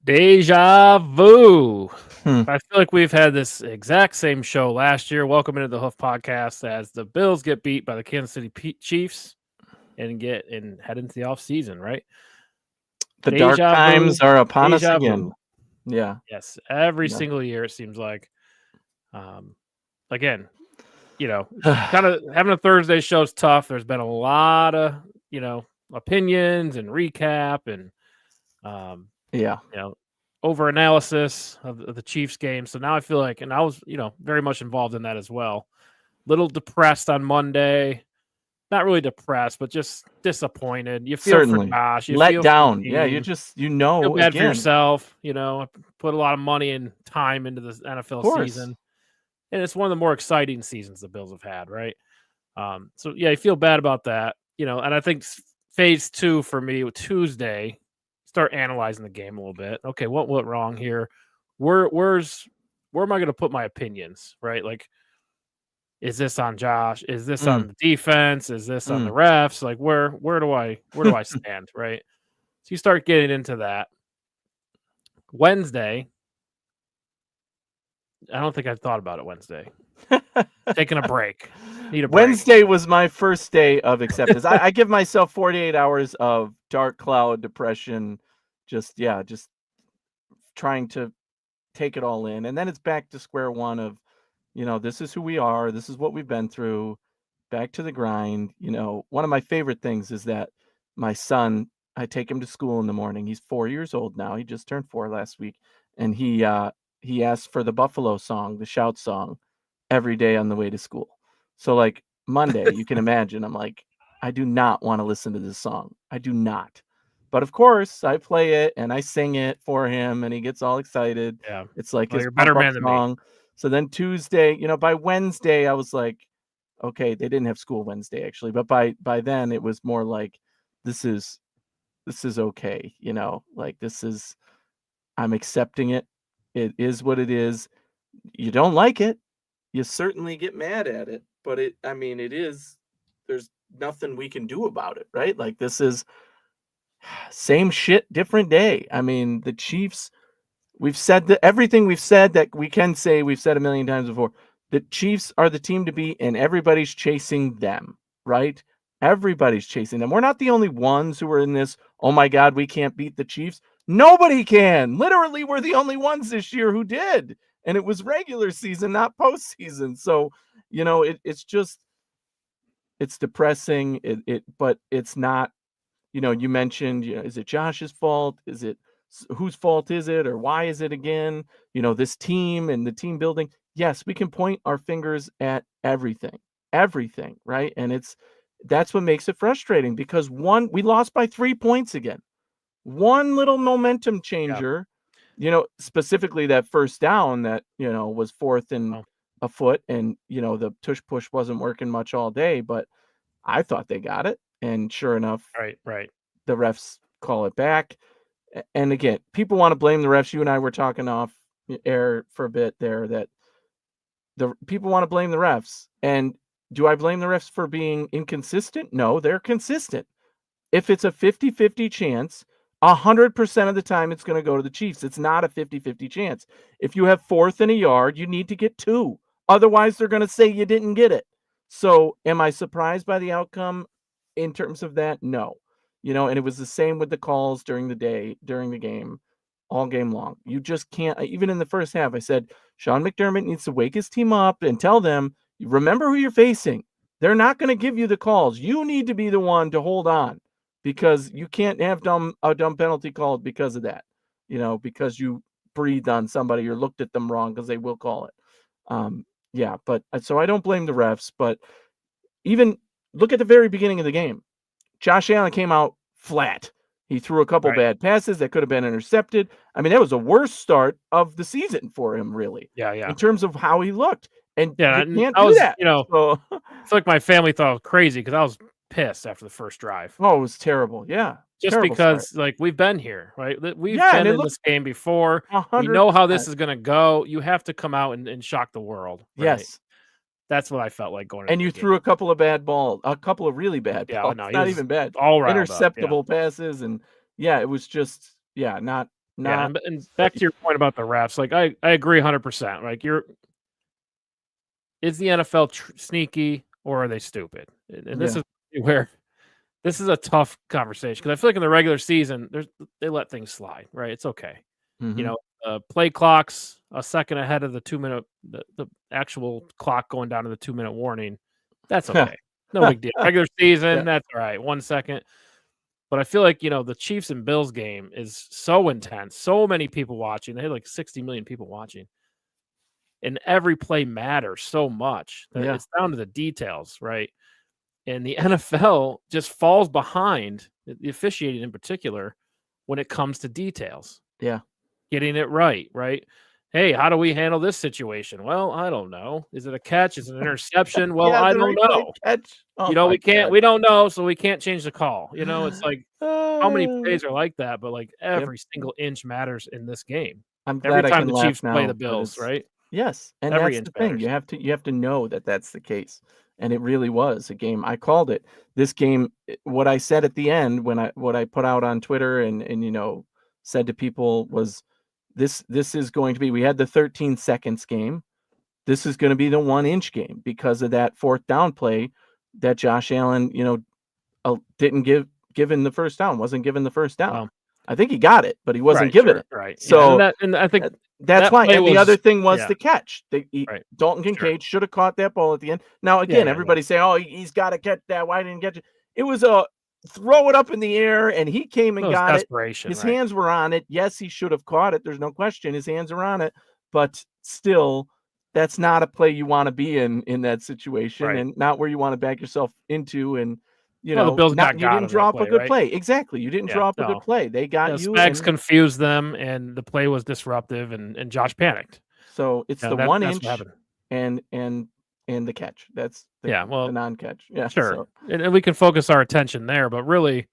Deja vu. Hmm. I feel like we've had this exact same show last year. Welcome into the Hoof Podcast as the Bills get beat by the Kansas City Chiefs and head into the off season, right? The dark Deja vu, times are upon us deja again. vu. Yeah. Yes, every Yeah. single year it seems like. Um, again, kind of having a Thursday show is tough. There's been a lot of opinions and recap and um, yeah. you know, over analysis of the Chiefs game. So now I feel like, and I was, very much involved in that as well. Little depressed on Monday. Not really depressed, but just disappointed. You feel for Certainly. Josh. You Let feel for the down. Yeah, team. Feel bad for again. yourself. Put a lot of money and time into this Of NFL course. season, and it's one of the more exciting seasons the Bills have had, right? So yeah, you feel bad about that. And I think phase two for me Tuesday, start analyzing the game a little bit. Okay, what went wrong here? Where am I going to put my opinions? Right, like, is this on Josh? Is this Mm, on the defense? Is this on the mm. refs? Like, where do I stand? Right. So you start getting into that. Wednesday, I don't think I've thought about it. Wednesday, taking a break. Need a break. Wednesday was my first day of acceptance. I give myself 48 hours of dark cloud depression, just trying to take it all in. And then it's back to square one of, this is who we are, this is what we've been through, back to the grind. One of my favorite things is that my son, I take him to school in the morning. He's 4 years old now. He just turned 4 last week, and he asks for the Buffalo song, the shout song, every day on the way to school. So like Monday, you can imagine, I'm like, I do not want to listen to this song. I do not. But of course, I play it and I sing it for him, and he gets all excited. Yeah. It's like Well, his you're a better pump up man than me. song. So then Tuesday, by Wednesday, I was like, okay, they didn't have school Wednesday actually, but by then it was more like, this is okay, like I'm accepting it. It is what it is. You don't like it. You certainly get mad at it, but it is, there's nothing we can do about it, right? Like, this is same shit, different day. The Chiefs, we've said that everything we've said that we can say, we've said a million times before. The Chiefs are the team to beat, and everybody's chasing them, right? Everybody's chasing them. We're not the only ones who are in this, oh my God, we can't beat the Chiefs. Nobody can. Literally, we're the only ones this year who did. And it was regular season, not postseason. So, it's just, it's depressing. But it's not, you mentioned, is it Josh's fault? Is it, whose fault is it, or why is it again? This team and the team building. Yes, we can point our fingers at everything, right? And that's what makes it frustrating, because we lost by 3 points again. One little momentum Yeah. changer, specifically that first down that, was fourth and Oh, a foot, and, the tush push wasn't working much all day, but I thought they got it. And sure enough, right. Right. the refs call it back. And again, people want to blame the refs. You and I were talking off air for a bit there, that the people want to blame the refs. And do I blame the refs for being inconsistent? No, they're consistent. If it's a 50-50 chance, 100% of the time it's going to go to the Chiefs. It's not a 50-50 chance. If you have fourth and a yard, you need to get 2. Otherwise, they're going to say you didn't get it. So am I surprised by the outcome in terms of that? No. And it was the same with the calls during the game, all game long. You just can't. Even in the first half, I said, Sean McDermott needs to wake his team up and tell them, remember who you're facing. They're not going to give you the calls. You need to be the one to hold on, because you can't have a dumb penalty called because of that, because you breathed on somebody or looked at them wrong, because they will call it. Yeah, but so I don't blame the refs, but even look at the very beginning of the game. Josh Allen came out flat. He threw a couple Right. bad passes that could have been intercepted. That was a worse start of the season for him, really, Yeah. in Yeah. terms of how he looked. And Yeah. you And can't I do was, that. So, I feel like my family thought I was crazy because I was pissed after the first drive. oh, it was terrible. Yeah, Just terrible start. because, like, we've been here, right? We've Yeah, and been it in looked this game before. We know how this 100%. is going to go. You have to come out and shock the world, right? Yes. That's what I felt like going And into you the threw game. a couple of bad balls, a couple of really bad Yeah. balls, No, he not was even bad, all riled up. Yeah. interceptable passes. And yeah, it was just, yeah, not Not, and back to your point about the refs, like I agree 100%. Like is the NFL sneaky or are they stupid? And this is where this is a tough conversation because I feel like in the regular season, they let things slide, right? It's okay. You know, play clocks a second ahead of the 2-minute, the actual clock going down to the 2-minute warning. That's okay. No big deal. Regular season, that's all right. 1 second. But I feel like, the Chiefs and Bills game is so intense. So many people watching. They had like 60 million people watching. And every play matters so much that it's down to the details, right? And the NFL just falls behind, the officiating in particular, when it comes to details. Yeah. Getting it right? Hey, how do we handle this situation? Well, I don't know. Is it a catch? Is it an interception? Well, I don't know. Catch. Oh, we don't know, so we can't change the call. It's like how many plays are like that, but like every single inch matters in this game. I'm glad every time I can the laugh Chiefs now, play the Bills, right? Yes, and Every that's inch the thing. matters. You have to know that that's the case, and it really was a game. I called it. This game, what I said at the end when what I put out on Twitter and said to people was, this is going to be. We had the 13 seconds game. This is going to be the 1-inch game because of that fourth down play that Josh Allen, didn't given the first down. Wasn't given the first down. I think he got it, but he wasn't given it. Right. So and I think that's why. And the other thing was the catch. Dalton Kincaid should have caught that ball at the end. Now, again, everybody say, "Oh, he's got to catch that. Why didn't he catch it?" It was a throw it up in the air, and he came and got it. His hands were on it. Yes, he should have caught it. There's no question. His hands are on it, but still, that's not a play you want to be in that situation, and not where you want to back yourself into. And the Bills you didn't draw up a good play. Exactly, you didn't draw up a good play. They got you. Spags confused them, and the play was disruptive, and Josh panicked. So it's the 1-inch and the catch. That's the non-catch. Yeah, sure. So. And we can focus our attention there, but really,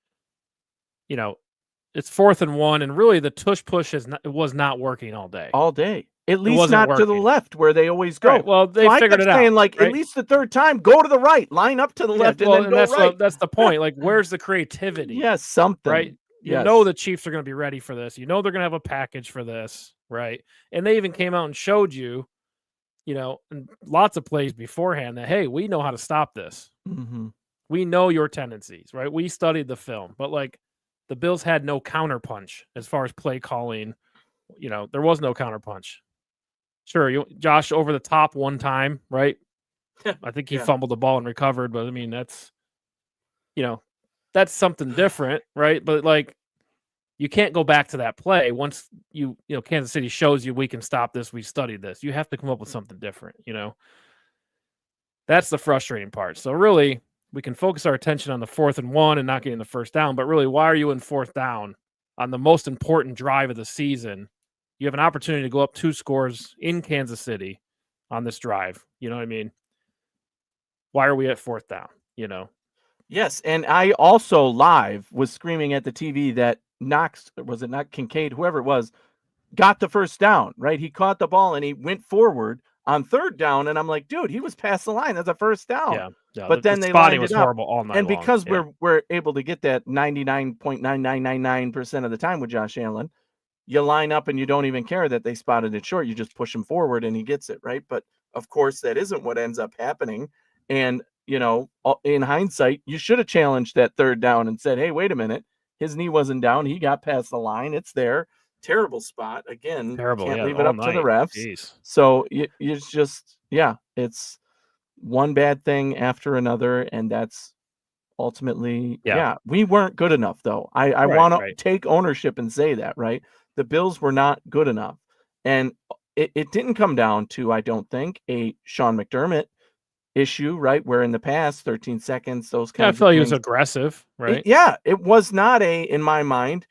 it's 4th and 1, and really the tush push was not working all day. All day. At least not to the left where they always go. Right. Well, they figured it out. Saying, at least the third time, go to the right, line up to the left, and then go right. That's the point. Like, where's the creativity? Yes, something. Right. You know the Chiefs are going to be ready for this. You know they're going to have a package for this, right? And they even came out and showed you, and lots of plays beforehand that, hey, we know how to stop this. Mm-hmm. We know your tendencies, right? We studied the film, but the Bills had no counterpunch as far as play calling. There was no counterpunch. Sure, Josh over the top one time, right? I think he fumbled the ball and recovered, but I mean that's something different, right? But you can't go back to that play once Kansas City shows you we can stop this, we studied this. You have to come up with something different, That's the frustrating part. So really, we can focus our attention on the 4th and 1 and not getting the first down, but really, why are you in 4th down on the most important drive of the season? You have an opportunity to go up 2 scores in Kansas City on this drive. You know what I mean? Why are we at 4th down? Yes, and I also live was screaming at the TV that Knox, was it not Kincaid, whoever it was, got the first down, right? He caught the ball and he went forward on 3rd down, and I'm like, dude, he was past the line. That's a first down. Yeah. But then they spotting lined was it up. horrible all night and long. Because we're able to get that 99.9999% of the time with Josh Allen, you line up and you don't even care that they spotted it short. You just push him forward and he gets it, right? But of course, that isn't what ends up happening. And, in hindsight, you should have challenged that 3rd down and said, hey, wait a minute. His knee wasn't down. He got past the line. It's there. Terrible spot. Again, terrible. Can't leave it up to the refs. Jeez. So it's just, it's one bad thing after another. And that's ultimately, we weren't good enough, though. I want to take ownership and say that, right? The Bills were not good enough. And it didn't come down to, I don't think, a Sean McDermott issue, right? Where in the past, 13 seconds, those kinds of things. I feel he was aggressive, right? It was not in my mind,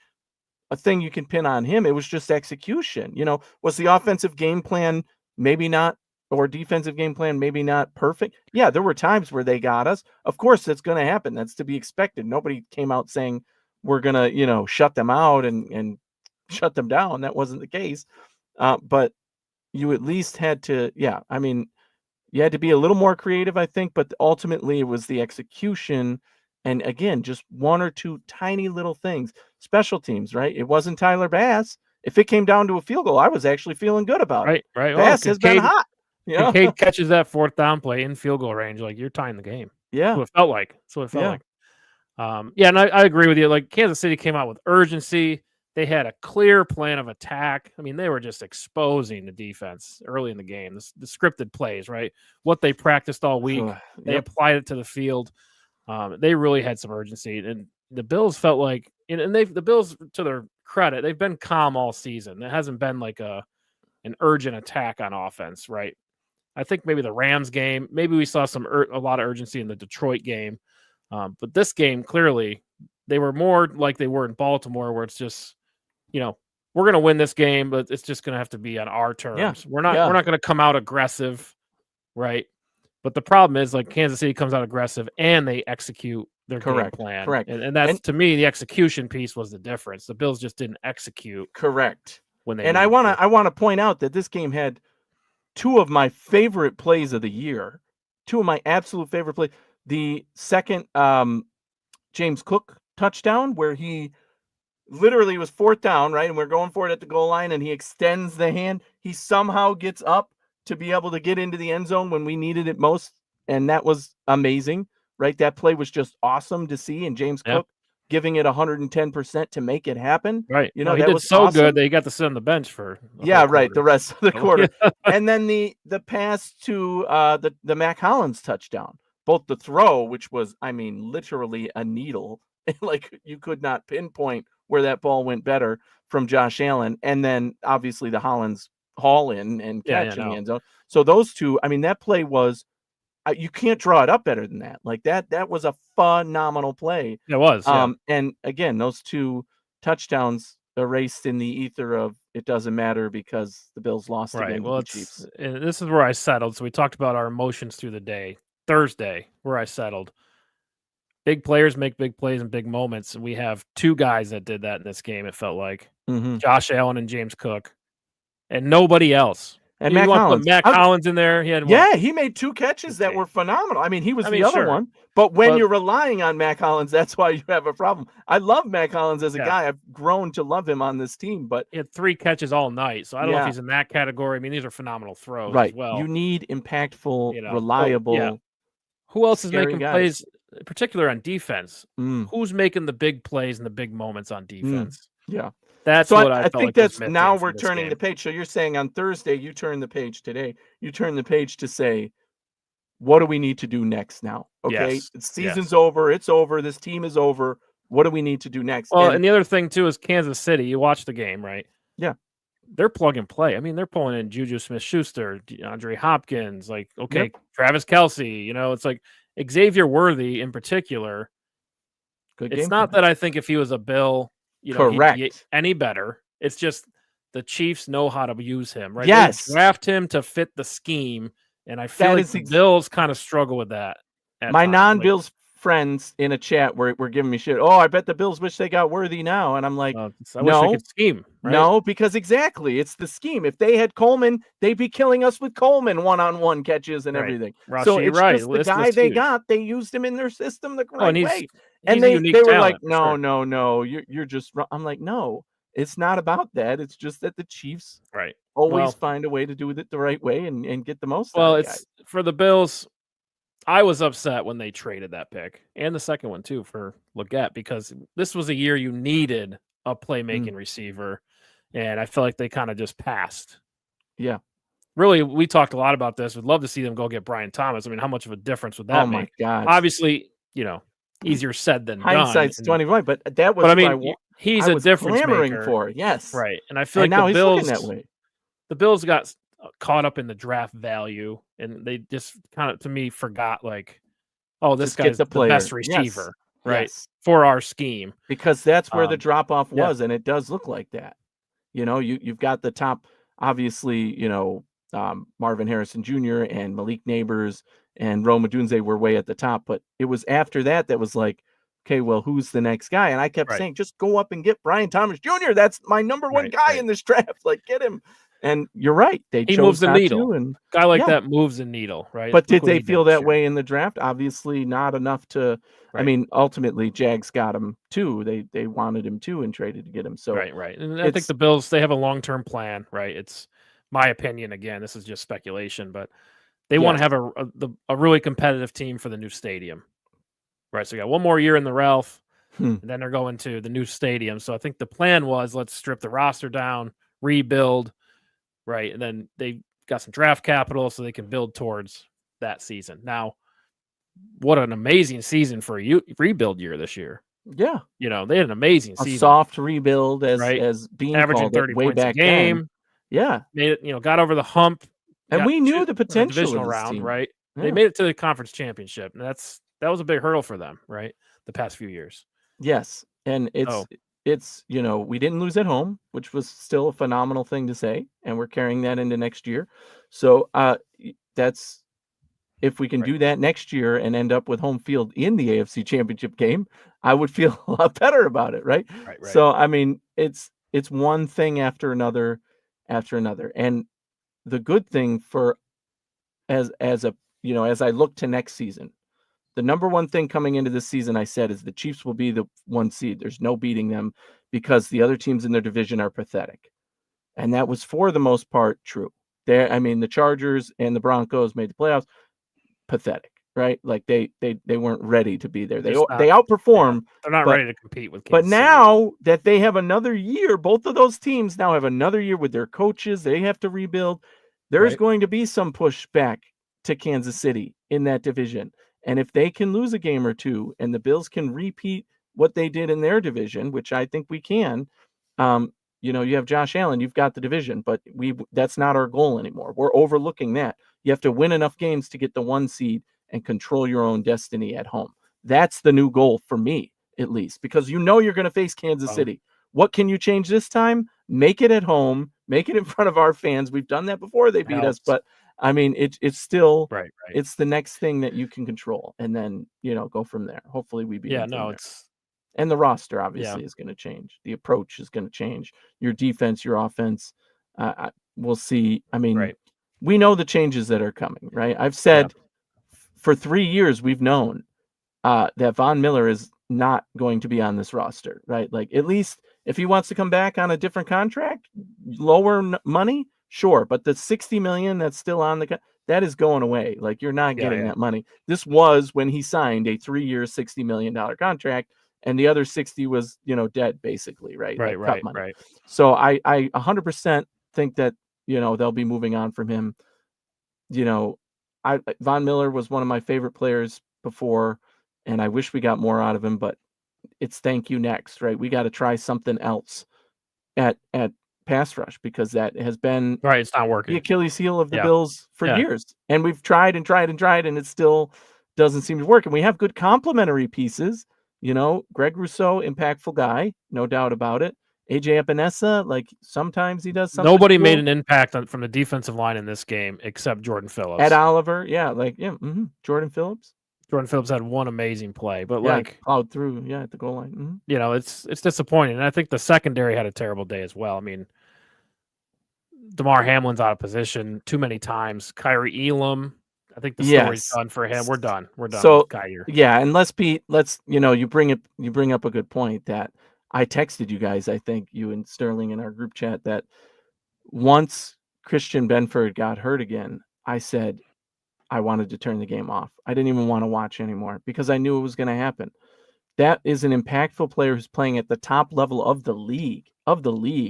a thing you can pin on him. It was just execution. Was the offensive game plan maybe not, or defensive game plan maybe not perfect? Yeah, there were times where they got us. Of course, that's going to happen. That's to be expected. Nobody came out saying we're going to, shut them out and shut them down. That wasn't the case. But you at least had to, you had to be a little more creative, I think, but ultimately it was the execution. And again, just one or two tiny little things. Special teams, right? It wasn't Tyler Bass. if it came down to a field goal, I was actually feeling good about it. Right. Pass has been hot. Kincaid catches that 4th down play in field goal range, like, you're tying the game. Yeah. That's what it felt like. And I agree with you. Like, Kansas City came out with urgency. They had a clear plan of attack. I mean, they were just exposing the defense early in the game. The scripted plays, right? What they practiced all week, they applied it to the field. They really had some urgency, and the Bills felt like, and the Bills, to their credit, they've been calm all season. It hasn't been like an urgent attack on offense, right? I think maybe the Rams game, maybe we saw a lot of urgency in the Detroit game, but this game, clearly, they were more like they were in Baltimore, where it's just, we're going to win this game, but it's just going to have to be on our terms. Yeah. We're not going to come out aggressive, right? But the problem is, like, Kansas City comes out aggressive and they execute their game plan. Correct. And that's, to me, the execution piece was the difference. The Bills just didn't execute. Correct. When they and I want to point out that this game had two of my favorite plays of the year. Two of my absolute favorite plays. The second James Cook touchdown, where he literally was 4th down, right? And we're going for it at the goal line, and he extends the hand. He somehow gets up to be able to get into the end zone when we needed it most. And that was amazing, right? That play was just awesome to see. And James Cook giving it 110% to make it happen. Right. He that did was so awesome. good that he got to sit on the bench for the rest of the quarter. And then the pass to the Mac Hollins touchdown, both the throw, which was, I mean, literally a needle, like you could not pinpoint where that ball went better, from Josh Allen, and then obviously the Hollins haul in and catch in the end zone. So those two, I mean, that play was, you can't draw it up better than that. Like that was a phenomenal play. It was. And again, those two touchdowns erased in the ether of it doesn't matter because the Bills lost again to the Chiefs. And this is where I settled. So we talked about our emotions through the day. Thursday, where I settled. Big players make big plays in big moments, and we have two guys that did that in this game, it felt like. Josh Allen and James Cook, and nobody else. And Mac Hollins. Mac Hollins in there. He had he made 2 catches that were phenomenal. I mean, he was the other one. But when you're relying on Mac Hollins, that's why you have a problem. I love Mac Hollins as a guy. I've grown to love him on this team. But he had 3 catches all night, so I don't know if he's in that category. I mean, these are phenomenal throws as well. You need impactful, reliable. Who else is making plays, in particular on defense? Who's making the big plays and the big moments on defense? That's what I think. That's now we're turning the page. So you're saying on Thursday, you turn the page today. You turn the page to say, what do we need to do next now? Okay, the season's over. It's over. This team is over. What do we need to do next? Well, and the other thing too is Kansas City. You watch the game, right? Yeah. They're plug and play. I mean, they're pulling in Juju Smith-Schuster, DeAndre Hopkins, like, Travis Kelce. It's like Xavier Worthy in particular. It's not that I think if he was a Bill, he'd be any better. It's just the Chiefs know how to use him, right? Yes. They draft him to fit the scheme, and I feel like the Bills kind of struggle with that. My non-Bills friends in a chat were giving me shit. Oh, I bet the Bills wish they got Worthy now. And I'm like, I wish they could scheme. Right? No, because exactly. It's the scheme. If they had Coleman, they'd be killing us with Coleman one-on-one catches and everything. So it's just the guy they got. They used him in their system the right way. And they were like, no, you're just, I'm like, no, it's not about that. It's just that the Chiefs always find a way to do it the right way and get the most out of the guy. For the Bills, I was upset when they traded that pick and the second one too for Leggett, because this was a year you needed a playmaking receiver, and I feel like they kind of just passed. Yeah. Really, we talked a lot about this. We'd love to see them go get Brian Thomas. I mean, how much of a difference would that make? My God. Obviously, easier said than done. Hindsight's 2020, but that was he's a difference maker. For. Yes. Right. And I feel like now the Bills, he's looking that way. The Bills got caught up in the draft value, and they just kind of, to me, forgot, like, oh, this guy's the best receiver, right, for our scheme. Because that's where the drop-off was, and it does look like that. You've got the top, obviously, Marvin Harrison Jr. and Malik Neighbors and Rome Odunze were way at the top, but it was after that was like, okay, well, who's the next guy? And I kept saying, just go up and get Brian Thomas Jr. That's my number one guy in this draft. Like, get him. And you're right. They He moves chose the not needle. to. And Guy like yeah. that moves the needle, right? But Look did what they he did feel this that year. way in the draft? Obviously not enough to. I Right. mean, ultimately, Jags got him too. They wanted him too and traded to get him. So Right. And I think it's the Bills, they have a long-term plan, right? It's my opinion. Again, this is just speculation, but they want to yes. have a really competitive team for the new stadium, right? So you got one more year in the Ralph, Hmm. and then they're going to the new stadium. So I think the plan was, let's strip the roster down, rebuild, right? And then they got some draft capital so they can build towards that season. Now, what an amazing season for a rebuild year this year. Yeah. They had an amazing A season, soft rebuild, right? as Bean Averaging called it 30 way points a back then. game, Yeah. made it, got over the hump, And got we knew the in the potential of divisional this round, team. right? They Yeah. made it to the conference championship, and that was a big hurdle for them, right? The past few years. Yes. And Oh, it's, we didn't lose at home, which was still a phenomenal thing to say, and we're carrying that into next year. So, that's if we can right, do that next year and end up with home field in the AFC Championship game, I would feel a lot better about it, right? right. So, I mean, it's one thing after another. And the good thing for as I look to next season, the number one thing coming into this season, I said, is the Chiefs will be the 1 seed. There's no beating them because the other teams in their division are pathetic. And that was, for the most part, true. The Chargers and the Broncos made the playoffs. Pathetic, right? Like they weren't ready to be there. They Just not, yeah, outperform, they're not but ready to compete with but Kansas City. now that they have another year, both of those teams now have another year with their coaches. They have to rebuild. There's Right, going to be some pushback to Kansas City in that division. And if they can lose a game or two and the Bills can repeat what they did in their division, which I think we can, you have Josh Allen, you've got the division, but that's not our goal anymore. We're overlooking that. You have to win enough games to get the 1 seed and control your own destiny at home. That's the new goal for me, at least, because you're going to face Kansas City. What can you change this time? Make it at home, make it in front of our fans. We've done that before. They beat us, helps. but I mean, it's still, Right. it's the next thing that you can control and then, go from there. Hopefully we beat Yeah, them from no, there. it's And the roster yeah, obviously is going to change. The approach is going to change. Your defense, your offense. We'll see. I mean, right. we know the changes that are coming, right? I've Yeah. said for 3 years we've known that Von Miller is not going to be on this roster, right? Like, at least if he wants to come back on a different contract, lower money, sure. But the $60 million that's still on that is going away. Like, you're not getting Yeah. that money. This was when he signed a 3-year, $60 million contract, and the other 60 was, dead basically, right? Like, cut money. Right. So I 100% think that, they'll be moving on from him. Von Miller was one of my favorite players before, and I wish we got more out of him, but it's thank you next, right? We got to try something else at pass rush, because that has been Right, it's not the working. Achilles heel of the Yeah. Bills for Yeah. years. And we've tried and tried and tried, and it still doesn't seem to work. And we have good complementary pieces. Greg Rousseau, impactful guy, no doubt about it. AJ Epinesa, like, sometimes he does something Nobody made cool. an impact from the defensive line in this game except Jordan Ed Phillips. Oliver, yeah, Jordan Phillips. Jordan Phillips had one amazing play, but Yeah, plowed through, at the goal line. it's disappointing. And I think the secondary had a terrible day as well. I mean, DeMar Hamlin's out of position too many times. Kyrie Elam, I think the story's Yes. done for him. We're done. We're done So, with Kyrie. yeah, and let's you bring up a good point that I texted you guys, I think you and Sterling in our group chat, that once Christian Benford got hurt again, I said I wanted to turn the game off. I didn't even want to watch anymore because I knew it was going to happen. That is an impactful player who's playing at the top level of the league,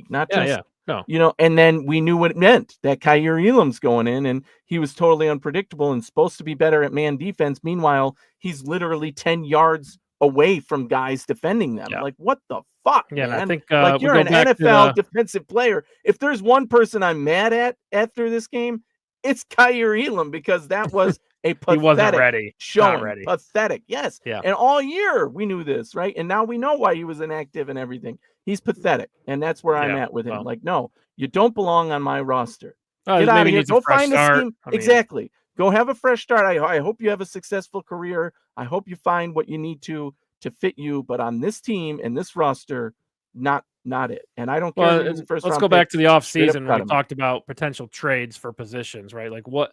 not just, No. and then we knew what it meant, that Kyrie Elam's going in and he was totally unpredictable and supposed to be better at man defense. Meanwhile, he's literally 10 yards away from guys defending them. Yeah. Like, what the fuck, Yeah, and I man? think Like, we you're go an back to NFL defensive player. If there's one person I'm mad at after this game, it's Kyrie Elam, because that was a he wasn't pathetic ready. Not showing. ready. Pathetic. Yes. Yeah. And all year we knew this, right? And now we know why he was inactive and everything. He's pathetic. And that's where I'm at with him. Well, Like, no, you don't belong on my roster. Get maybe out of here. needs a Go fresh find a start. scheme. I mean, Exactly. Go have a fresh start. I hope you have a successful career. I hope you find what you need to fit you. But on this team and this roster, not not it. And I don't care Well, if he was a first let's round go pick. back to the Straight up offseason when cut we him. talked about potential trades for positions, right? Like what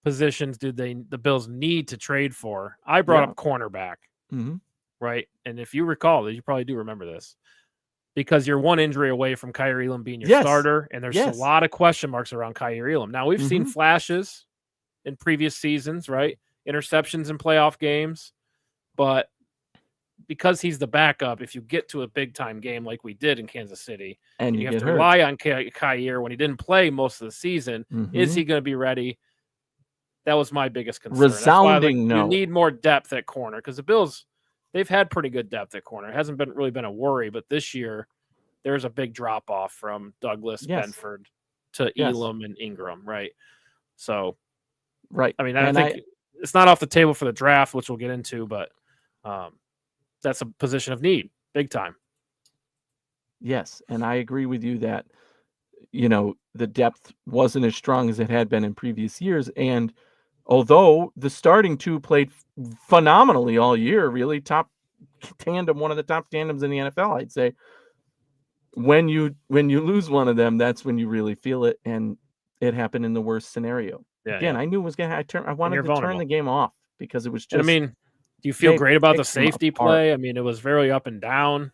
positions do the Bills need to trade for? I brought up cornerback, Mm-hmm. right? And if you recall, you probably do remember this, because you're one injury away from Kyrie Elam being your starter, and there's a lot of question marks around Kyrie Elam. Now, we've seen flashes in previous seasons, right? Interceptions in playoff games, but because he's the backup, if you get to a big-time game like we did in Kansas City, and you have get to hurt. rely on Kyrie when he didn't play most of the season. Is he going to be ready? That was my biggest concern. Resounding That's why no. You need more depth at corner, because the Bills, they've had pretty good depth at corner. It hasn't really been a worry, but this year there's a big drop off from Douglas, Benford to Elam and Ingram, right? So, right. I mean, I think it's not off the table for the draft, which we'll get into, but that's a position of need, big time. Yes, and I agree with you that, the depth wasn't as strong as it had been in previous years. And although the starting two played phenomenally all year, really top tandem, one of the top tandems in the NFL, I'd say, when you lose one of them, that's when you really feel it. And it happened in the worst scenario. Again, I knew it was going to, I wanted to turn the game off because it was just. And I mean, do you feel great about the safety play? I mean, it was very up and down,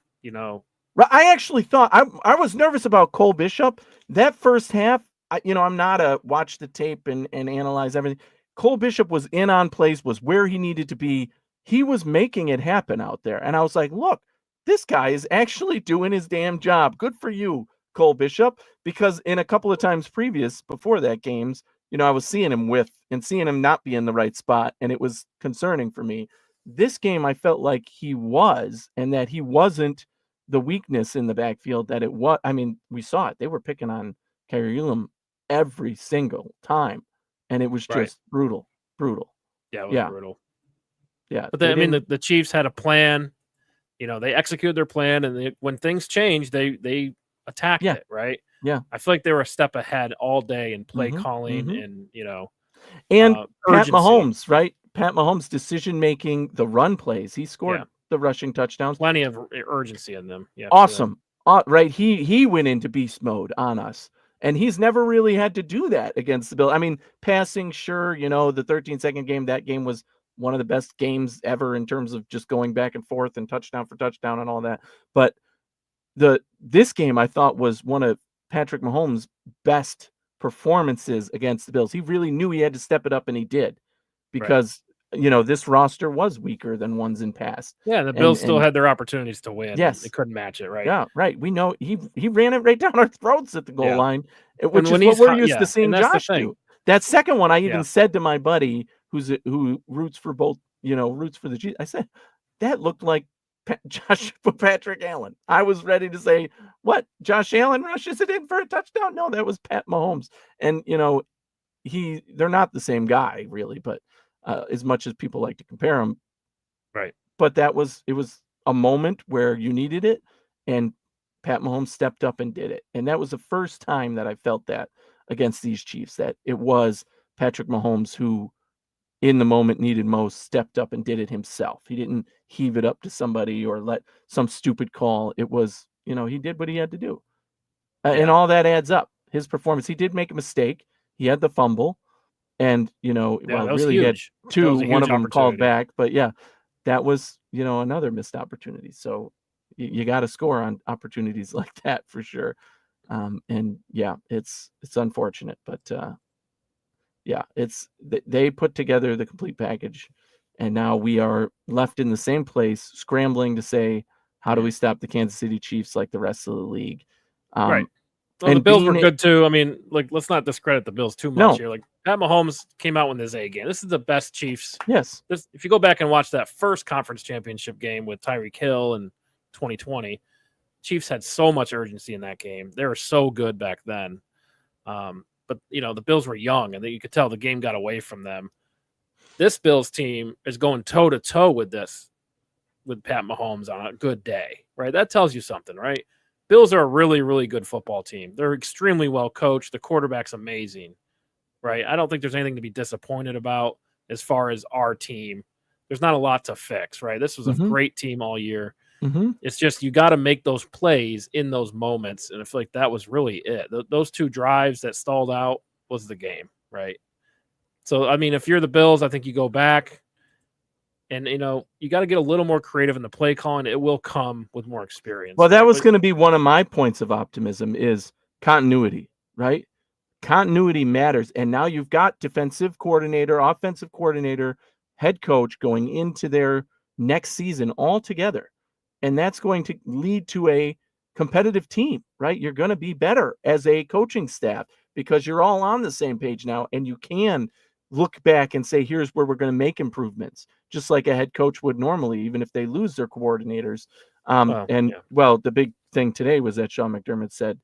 I actually thought I was nervous about Cole Bishop. That first half, I'm not a watch the tape and analyze everything. Cole Bishop was in on plays, was where he needed to be. He was making it happen out there. And I was like, look, this guy is actually doing his damn job. Good for you, Cole Bishop. Because in a couple of times before that games, I was seeing him seeing him not be in the right spot. And it was concerning for me. This game, I felt like he was, and that he wasn't the weakness in the backfield that it was. I mean, we saw it. They were picking on Kyrie Elam every single time, and it was just brutal. Yeah, it was brutal. Yeah, but the Chiefs had a plan. They executed their plan, and when things changed, they attacked it. Right. Yeah, I feel like they were a step ahead all day in play calling and and Pat urgency. Mahomes, right? Pat Mahomes' decision making, the run plays. He scored the rushing touchdowns. Plenty of urgency in them. Yeah, awesome. Right. He went into beast mode on us. And he's never really had to do that against the Bills. I mean, passing, sure, the 13-second game, that game was one of the best games ever in terms of just going back and forth and touchdown for touchdown and all that. But this game, I thought, was one of Patrick Mahomes' best performances against the Bills. He really knew he had to step it up, and he did, because this roster was weaker than ones in past. Yeah, the Bills still had their opportunities to win. Yes, they couldn't match it, right? Yeah, right. We know he ran it right down our throats at the goal line, which is what we're used to seeing Josh do. That second one, I even said to my buddy who roots for both, roots for the Chiefs. I said that looked like Patrick Allen. I was ready to say, what, Josh Allen rushes it in for a touchdown? No, that was Pat Mahomes. And they're not the same guy really, but as much as people like to compare them, right? But it was a moment where you needed it, and Pat Mahomes stepped up and did it. And that was the first time that I felt that against these Chiefs, that it was Patrick Mahomes who, in the moment needed most, stepped up and did it himself. He didn't heave it up to somebody or let some stupid call. It was, he did what he had to do. And all that adds up. His performance, he did make a mistake. He had the fumble, and, really huge. He had two, one of them called back. But that was, another missed opportunity. So you got to score on opportunities like that for sure. And it's unfortunate, but they put together the complete package, and now we are left in the same place, scrambling to say, how do we stop the Kansas City Chiefs like the rest of the league? Right. Well, the Bills were good too. I mean, let's not discredit the Bills too much here. Like, Pat Mahomes came out with his A game. This is the best Chiefs. Yes. If you go back and watch that first conference championship game with Tyreek Hill in 2020, Chiefs had so much urgency in that game. They were so good back then. But the Bills were young, and you could tell the game got away from them. This Bills team is going toe to toe with Pat Mahomes on a good day, right? That tells you something, right? Bills are a really, really good football team. They're extremely well coached. The quarterback's amazing, right? I don't think there's anything to be disappointed about as far as our team. There's not a lot to fix, right? This was a great team all year. Mm-hmm. It's just you got to make those plays in those moments, and I feel like that was really it. Those 2 drives that stalled out was the game, right? So, I mean, if you're the Bills, I think you go back and, you got to get a little more creative in the play calling. It will come with more experience. Well, that right? was But, going to be one of my points of optimism is continuity, right? Continuity matters. And now you've got defensive coordinator, offensive coordinator, head coach going into their next season all together. And that's going to lead to a competitive team, right? You're going to be better as a coaching staff because you're all on the same page now, and you can look back and say, here's where we're going to make improvements, just like a head coach would normally, even if they lose their coordinators. The big thing today was that Sean McDermott said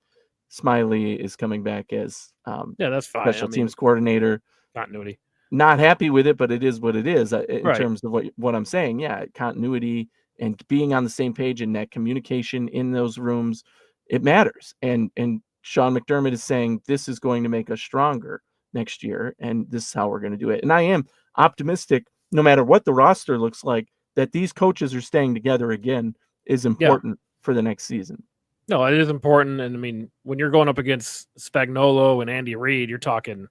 Smiley is coming back as that's fine. special teams coordinator. Continuity. Not happy with it, but it is what it is in Right. terms of what I'm saying. Yeah, continuity and being on the same page and that communication in those rooms, it matters. And Sean McDermott is saying this is going to make us stronger next year, and this is how we're going to do it. And I am optimistic, no matter what the roster looks like, that these coaches are staying together again is important for the next season. No, it is important. And I mean, when you're going up against Spagnuolo and Andy Reid, you're talking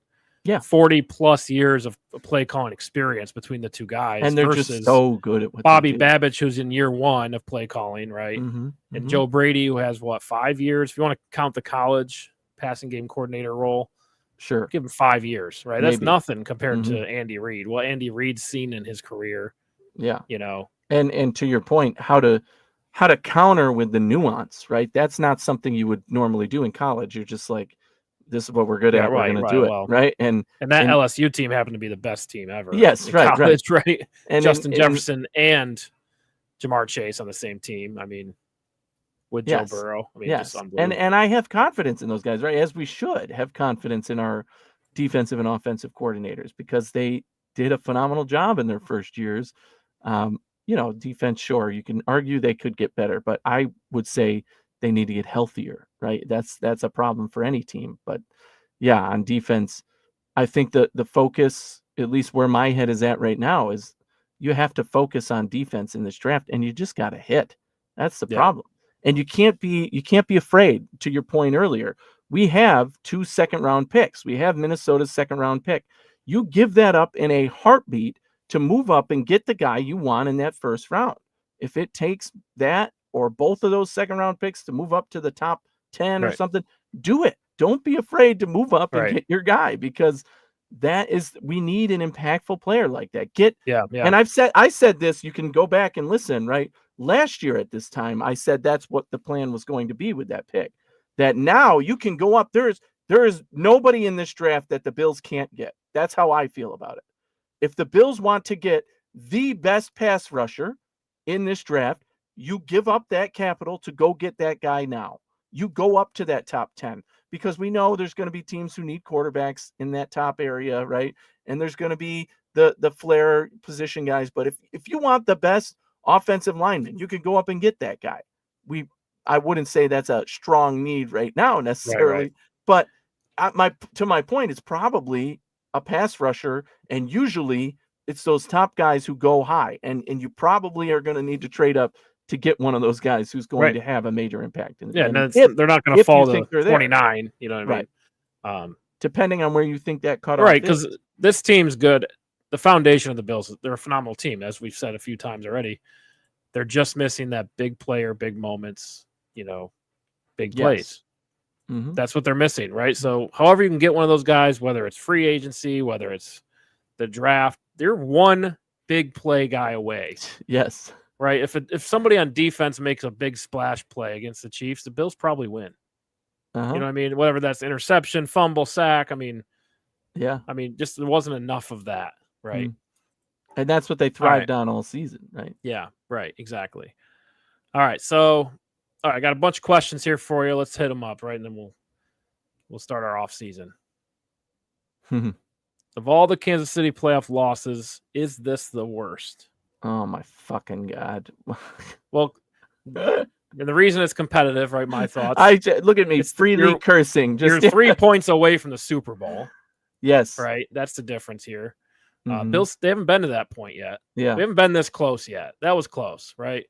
40 plus years of play calling experience between the 2 guys. And they're just so good at what Bobby they do. Babich, who's in year 1 of play calling, right? Mm-hmm, and Joe Brady, who has 5 years, if you want to count the college passing game coordinator role, sure, give him 5 years, right? That's Maybe. nothing compared to Andy Reid. What Andy Reid's seen in his career. Yeah. And to your point, how to counter with the nuance, right? That's not something you would normally do in college. You're just like, this is what we're good at. We're going to do it, right? And that LSU team happened to be the best team ever. Yes, in right, college, right. And Justin Jefferson and Jamar Chase on the same team. I mean, with Joe Burrow. I mean, just unbelievable. And I have confidence in those guys, right? As we should have confidence in our defensive and offensive coordinators because they did a phenomenal job in their first years. Defense, sure, you can argue they could get better, but I would say they need to get healthier, right? That's a problem for any team. But yeah, on defense, I think the focus, at least where my head is at right now, is you have to focus on defense in this draft, and you just got to hit. That's the problem. And you can't be afraid. To your point earlier, we have 2 second-round picks. We have Minnesota's second-round pick. You give that up in a heartbeat to move up and get the guy you want in that first round. If it takes that or both of those second-round picks to move up to the top 10 or something, do it. Don't be afraid to move up and get your guy, because we need an impactful player like that. And I said this, you can go back and listen, right? Last year at this time, I said that's what the plan was going to be with that pick. That now you can go up. There is nobody in this draft that the Bills can't get. That's how I feel about it. If the Bills want to get the best pass rusher in this draft, you give up that capital to go get that guy now. You go up to that top 10, because we know there's going to be teams who need quarterbacks in that top area, right? And there's going to be the flair position guys. But if you want the best offensive lineman, you can go up and get that guy. I wouldn't say that's a strong need right now necessarily, but to my point, it's probably a pass rusher, and usually it's those top guys who go high, and you probably are going to need to trade up to get one of those guys who's going to have a major impact in the game. They're not going to fall to 29, you know what I mean? Depending on where you think that cutoff is. Because this team's good. The foundation of the Bills, they're a phenomenal team, as we've said a few times already. They're just missing that big player, big moments, big plays. Mm-hmm. That's what they're missing, right? So however you can get one of those guys, whether it's free agency, whether it's the draft, they're one big play guy away. Yes. Right? If somebody on defense makes a big splash play against the Chiefs, the Bills probably win. Uh-huh. You know what I mean? Whatever that's interception, fumble, sack. I mean, just there wasn't enough of that, right? Mm-hmm. And that's what they thrived on all season, right? Yeah, right. Exactly. All right. So, I got a bunch of questions here for you. Let's hit them up, right? And then we'll start our off season. Of all the Kansas City playoff losses, is this the worst? Oh my fucking God. Well, and the reason it's competitive, right? My thoughts. Look at me, freely cursing. You're 3 points away from the Super Bowl. Yes. Right? That's the difference here. Mm-hmm. Bills, they haven't been to that point yet. Yeah. We haven't been this close yet. That was close, right?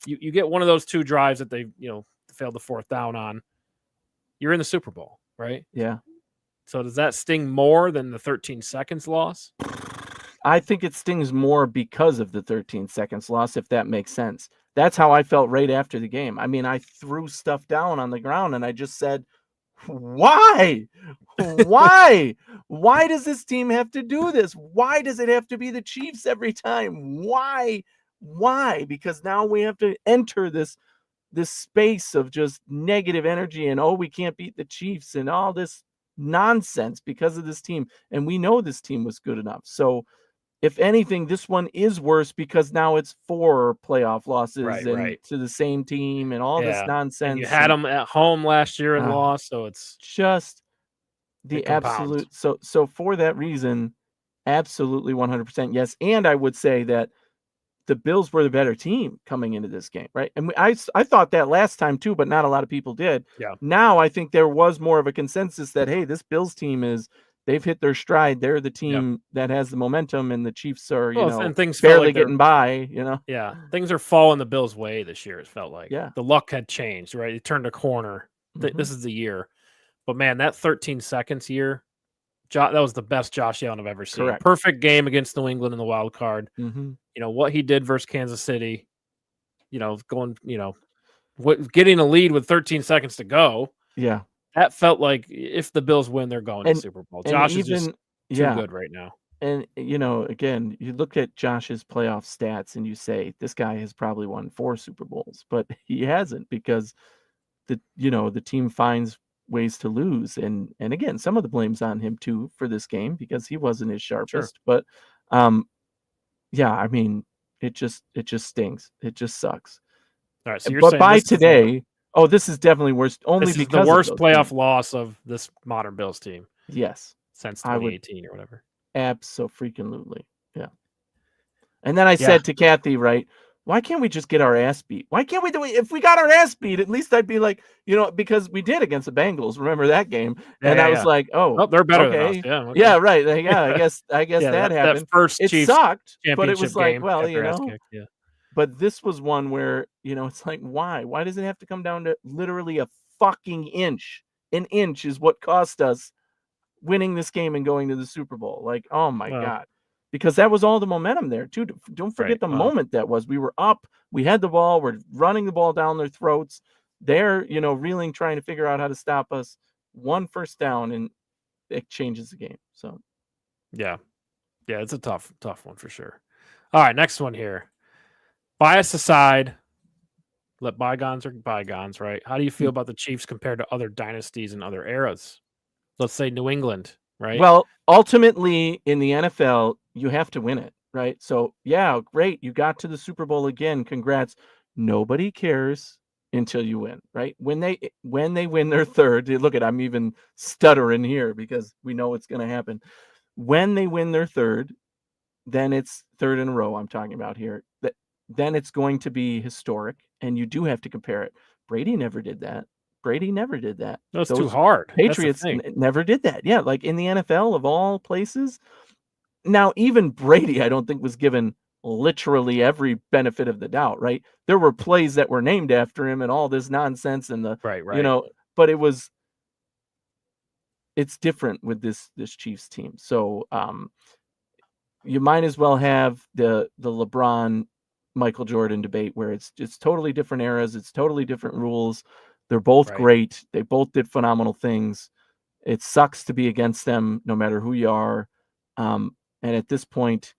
You get one of those 2 drives that they failed the 4th down on, you're in the Super Bowl, right? Yeah. So does that sting more than the 13 seconds loss? I think it stings more because of the 13 seconds loss, if that makes sense. That's how I felt right after the game. I mean, I threw stuff down on the ground and I just said, why? Why? Why does this team have to do this? Why does it have to be the Chiefs every time? Why? Why? Because now we have to enter this space of just negative energy and, oh, we can't beat the Chiefs and all this nonsense because of this team. And we know this team was good enough. So if anything, this one is worse because now it's 4 playoff losses Right. to the same team and all this Yeah. nonsense. And you had them at home last year and lost, so it's just it the compounds. absolute. So for that reason, absolutely 100% yes. And I would say that the Bills were the better team coming into this game, right? And I thought that last time too, but not a lot of people did. Yeah. Now I think there was more of a consensus that, hey, this Bills team they've hit their stride. They're the team that has the momentum, and the Chiefs are, and things barely like getting by, Yeah, things are falling the Bills' way this year, it felt like. Yeah. The luck had changed, right? It turned a corner. This is the year. But man, that 13 seconds here, that was the best Josh Allen I've ever seen. Correct. Perfect game against New England in the wild card. Mm-hmm. What he did versus Kansas City, getting a lead with 13 seconds to go. Yeah. That felt like if the Bills win, they're going to the Super Bowl. Josh is just too good right now. And, again, you look at Josh's playoff stats and you say, this guy has probably won 4 Super Bowls, but he hasn't because the team finds ways to lose. And again, some of the blame's on him too for this game because he wasn't his sharpest. Sure. But yeah, I mean, it just stings. It just sucks. All right, so you're but saying by today, this is definitely worse. Only this is because the worst playoff games. Loss of this modern Bills team. Yes, since 2018 or whatever. Absolutely, yeah. And then I said to Kathy, right, why can't we just get our ass beat? Why can't we do it? If we got our ass beat, at least I'd be like, because we did against the Bengals. Remember that game? And I was like, oh, they're better than us. Yeah, okay. Yeah, right. Yeah, I guess that happened. That first it Chiefs sucked, but it was like, game well, yeah. But this was one where, it's like, why? Why does it have to come down to literally a fucking inch? An inch is what cost us winning this game and going to the Super Bowl. Like, oh my God. Because that was all the momentum there too. Don't forget the moment that was. We were up, we had the ball, we're running the ball down their throats. They're, reeling, trying to figure out how to stop us. 1 first down, and it changes the game. So yeah, it's a tough one for sure. All right, next one here. Bias aside, let bygones are bygones, right? How do you feel about the Chiefs compared to other dynasties and other eras? Let's say New England, right? Well, ultimately in the NFL, you have to win it, right? So, yeah, great. You got to the Super Bowl again. Congrats. Nobody cares until you win, right? When they win their third, look at, I'm even stuttering here because we know it's going to happen. When they win their third, then it's third in a row I'm talking about here. Then it's going to be historic, and you do have to compare it. Brady never did that. No, it's too hard. Patriots never did that. Yeah, like in the NFL of all places. Now, even Brady, I don't think was given literally every benefit of the doubt, right? There were plays that were named after him and all this nonsense and right. But it's different with this Chiefs team. So you might as well have the LeBron Michael Jordan debate where it's totally different eras, it's totally different rules. They're both great. They both did phenomenal things. It sucks to be against them no matter who you are. And at this point,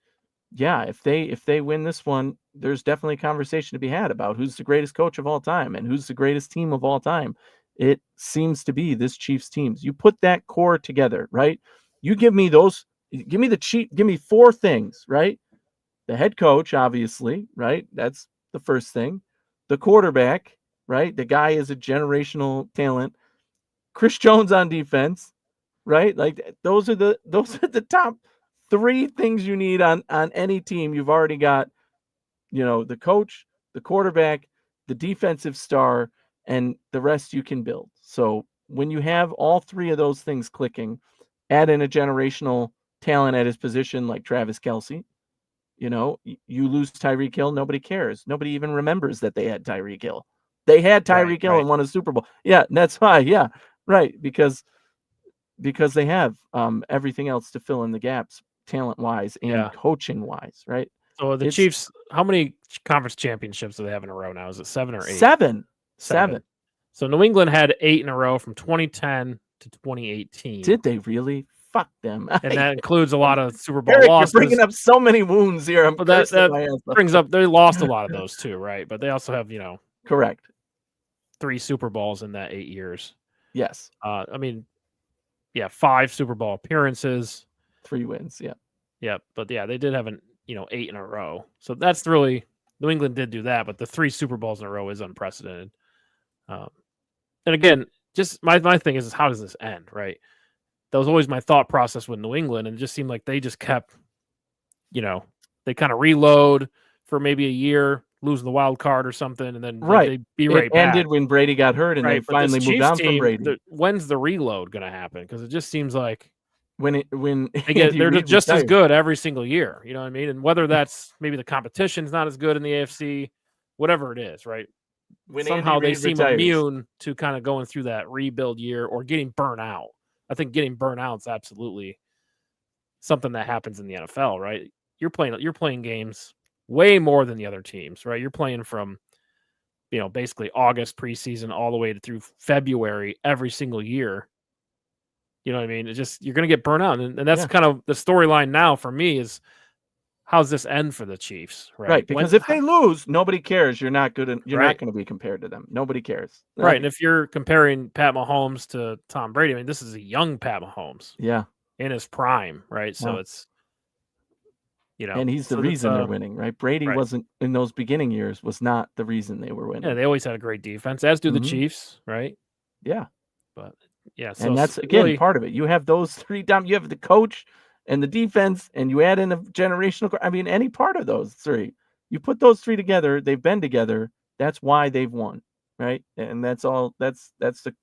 yeah, if they win this one, there's definitely a conversation to be had about who's the greatest coach of all time and who's the greatest team of all time. It seems to be this Chiefs teams. You put that core together, right? You give me give me 4 things, right? The head coach, obviously, right? That's the first thing. The quarterback, right? The guy is a generational talent. Chris Jones on defense, right? Like those are the top 3 things you need on any team. You've already got, the coach, the quarterback, the defensive star, and the rest you can build. So when you have all 3 of those things clicking, add in a generational talent at his position like Travis Kelce, You lose Tyreek Hill, nobody cares. Nobody even remembers that they had Tyreek Hill. They had Tyreek Hill and won a Super Bowl. Yeah, that's why. Yeah, right. Because they have everything else to fill in the gaps, talent-wise and coaching-wise, right? So the Chiefs, how many conference championships do they have in a row now? Is it 7 or 8? 7. So New England had 8 in a row from 2010 to 2018. Did they really? Fuck them. And that includes a lot of Super Bowl Eric, losses. You're bringing up so many wounds here. I'm that brings up, they lost a lot of those too, right? But they also have, correct, 3 Super Bowls in that 8 years. Yes. 5 Super Bowl appearances. 3 wins, yeah. Yeah, but they did have 8 in a row. So that's really, New England did do that, but the 3 Super Bowls in a row is unprecedented. And again, just my thing is how does this end, right? That was always my thought process with New England, and it just seemed like they just kept, they kind of reload for maybe a year, losing the wild card or something, and then they'd be right back. Ended when Brady got hurt, and they finally moved on from Brady. When's the reload going to happen? Because it just seems like when they're just as good every single year. You know what I mean? And whether that's maybe the competition's not as good in the AFC, whatever it is, right? When somehow they seem immune to kind of going through that rebuild year or getting burnt out. I think getting burnt out is absolutely something that happens in the NFL, right? You're playing games way more than the other teams, right? You're playing from, basically August preseason all the way through February every single year. You know what I mean? It's just, you're going to get burnt out. And that's kind of the storyline now for me is, how's this end for the Chiefs? Right. Because if they lose, nobody cares. You're not good. You're not going to be compared to them. Nobody cares. Right. And if you're comparing Pat Mahomes to Tom Brady, I mean, this is a young Pat Mahomes. Yeah. In his prime. Right. So it's, and he's the reason they're winning, right? Brady wasn't in those beginning years, was not the reason they were winning. Yeah. They always had a great defense, as do the Chiefs. Right. Yeah. But yeah. So and that's, again, part of it. You have those 3 down. You have the coach and the defense, and you add in a generational. I mean, any part of those 3, you put those 3 together. They've been together. That's why they've won, right? And that's all. That's the.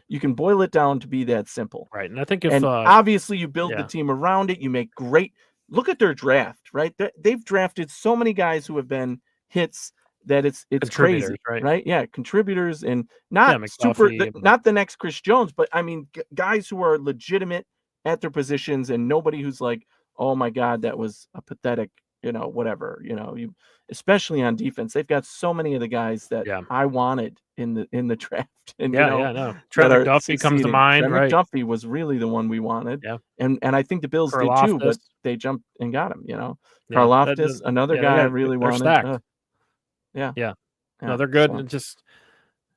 You can boil it down to be that simple, right? And I think obviously you build the team around it. You make great. Look at their draft, right? They've drafted so many guys who have been hits that it's crazy, right? Yeah, contributors and not not the next Chris Jones, but I mean guys who are legitimate at their positions, and nobody who's like, oh my God, that was a pathetic, whatever, you, especially on defense, they've got so many of the guys that I wanted in the draft. And Trent McDuffie comes to mind. Trent McDuffie was really the one we wanted. Yeah. And I think the Bills did too, but they jumped and got him, Karlaftis, another guy I really wanted. Yeah. No, they're good. And just,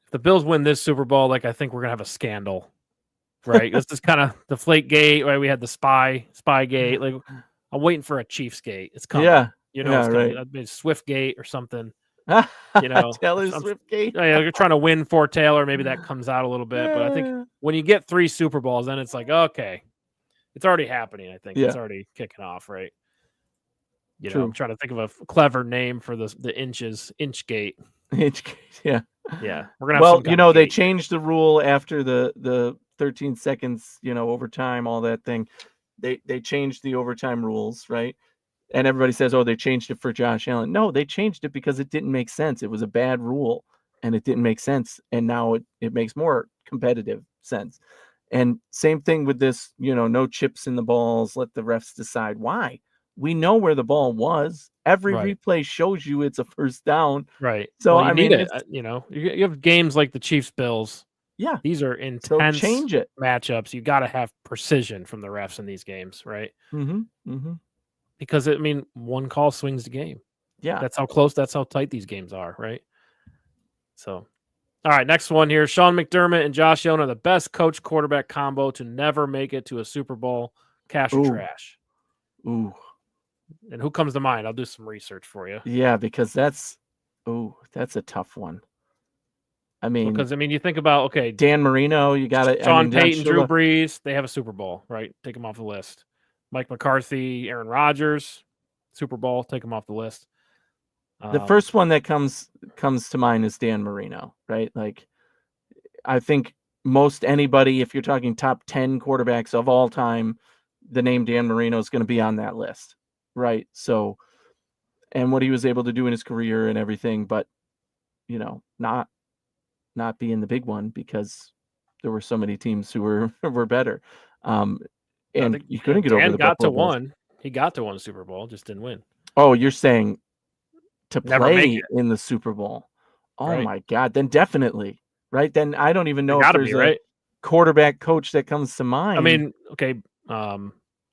if the Bills win this Super Bowl, I think we're gonna have a scandal. Right, it's just kind of Deflate Gate. Right, we had the Spy Gate. I'm waiting for a Chiefs Gate. It's coming. Yeah, it's Swift Gate or something. Taylor Swift Gate. You're trying to win for Taylor. Maybe that comes out a little bit, but I think when you get 3 Super Bowls, then it's like, okay, it's already happening. I think it's already kicking off. Right. I'm trying to think of a clever name for the Inch Gate. Inch Gate. Yeah. Yeah. We're gonna have they changed the rule after the 13 seconds, overtime, all that thing. They changed the overtime rules, right? And everybody says, oh, they changed it for Josh Allen. No, they changed it because it didn't make sense. It was a bad rule and it didn't make sense. And now it makes more competitive sense. And same thing with this, no chips in the balls. Let the refs decide. Why? We know where the ball was. Every replay shows you it's a first down. Right. So I mean, you have games like the Chiefs Bills. Yeah. These are intense change it. matchups. You got to have precision from the refs in these games, right? Because, one call swings the game. Yeah. That's how close, that's how tight these games are, right? So, all right, next one here. Sean McDermott and Josh Allen are the best coach-quarterback combo to never make it to a Super Bowl. Cash or trash? Ooh. And who comes to mind? I'll do some research for you. Yeah, because that's a tough one. Because you think about Dan Marino, you got it. Sean Payton, Drew Brees, they have a Super Bowl, right? Take them off the list. Mike McCarthy, Aaron Rodgers, Super Bowl, take them off the list. The first one that comes to mind is Dan Marino, right? I think most anybody, if you're talking top 10 quarterbacks of all time, the name Dan Marino is going to be on that list, right? So, and what he was able to do in his career and everything, but not be in the big one because there were so many teams who were better. I And think you couldn't get over Dan the got to Buffalo Bills. one. He got to one Super Bowl, just didn't win. Oh, you're saying to Never make play it, in the Super Bowl? Oh right? my God! Then definitely, right? Then I don't even They know if got to there's be, a right? quarterback coach that comes to mind. I mean, okay,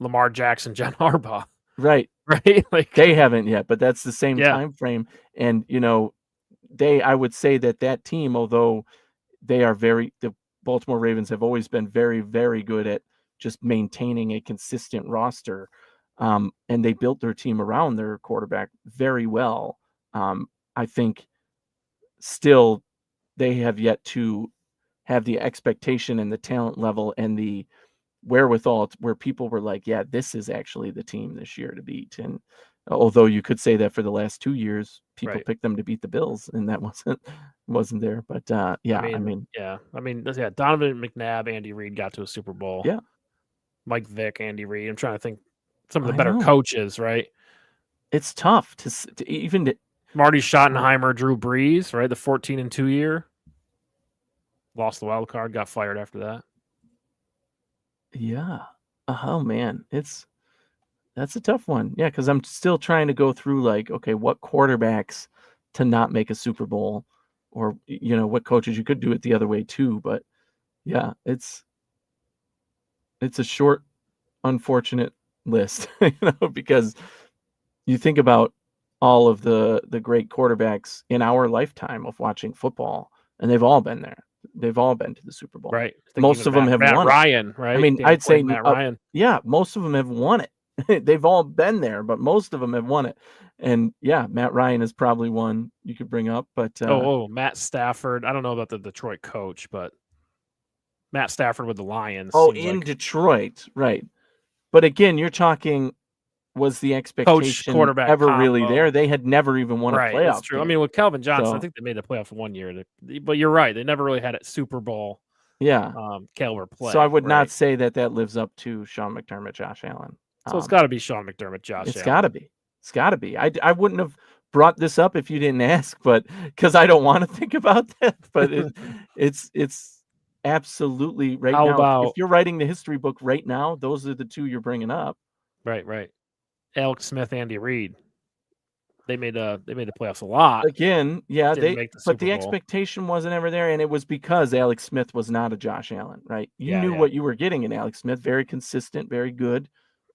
Lamar Jackson, John Harbaugh, right? right? Like They haven't yet, but that's the same Yeah. time frame. And I would say that team, although the Baltimore Ravens have always been very, very good at just maintaining a consistent roster. And they built their team around their quarterback very well. I think still they have yet to have the expectation and the talent level and the wherewithal where people were like, yeah, this is actually the team this year to beat. And although you could say that for the last 2 years, people Right. picked them to beat the Bills, and that wasn't there. But yeah, I mean, Donovan McNabb, Andy Reid got to a Super Bowl. Yeah. Mike Vick, Andy Reid. I'm trying to think some of the I better know. coaches, right? It's tough to even Marty Schottenheimer, Drew Brees, right? The 14-2 year. Lost the wild card, got fired after that. Yeah. Oh man, that's a tough one. Yeah, because I'm still trying to go through like, okay, what quarterbacks to not make a Super Bowl, or what coaches you could do it the other way too. But yeah, it's a short, unfortunate list, because you think about all of the great quarterbacks in our lifetime of watching football, and they've all been there. They've all been to the Super Bowl. Right. Most of them have Matt won Ryan, it. right? I mean, Dan I'd say Quinn, Matt Ryan. yeah, most of them have won it. They've all been there, but most of them have won it. And yeah, Matt Ryan is probably one you could bring up. But Matt Stafford. I don't know about the Detroit coach, but Matt Stafford with the Lions. in Detroit, right? But again, you're talking, was the expectation quarterback ever really combo. there? They had never even won a Right, playoff that's true. I game. mean, with Calvin Johnson, I So- think they made the playoffs 1 year. But you're right; they never really had a Super Bowl Yeah. caliber play. So I would not right? say that lives up to Sean McDermott, Josh Allen. So it's got to be Sean McDermott, Josh It's Allen. got to be. It's got to be. I wouldn't have brought this up if you didn't ask, but because I don't want to think about that. But it's absolutely right How now. about- if you're writing the history book right now, those are the two you're bringing up. Right. Alex Smith, Andy Reid. They made the playoffs a lot. Again, yeah, Didn't make the but Super the Bowl. expectation wasn't ever there, and it was because Alex Smith was not a Josh Allen, right? You knew Yeah. what you were getting in Alex Smith, very consistent, very good,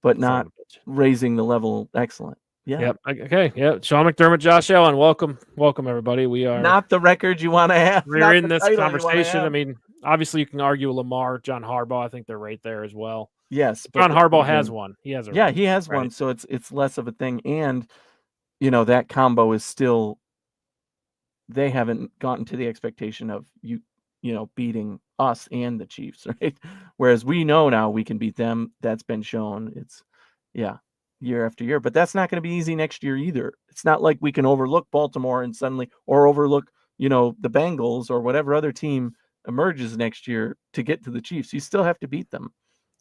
but Son of not a bitch. raising the level excellent. Yeah. Yep. Okay. Yep. Sean McDermott, Josh Allen. Welcome, everybody. We are Not the record you want to have. We're not in the this title you wanna conversation. I have. mean, obviously, you can argue Lamar, John Harbaugh. I think they're right there as well. Yes, John but Harbaugh again, has one. He has a Yeah, ring, he has right? one, so it's less of a thing. And that combo is still, they haven't gotten to the expectation of beating us and the Chiefs, right? Whereas we know now we can beat them. That's been shown. It's year after year, but that's not going to be easy next year either. It's not like we can overlook Baltimore and suddenly, or overlook the Bengals or whatever other team emerges next year to get to the Chiefs. You still have to beat them.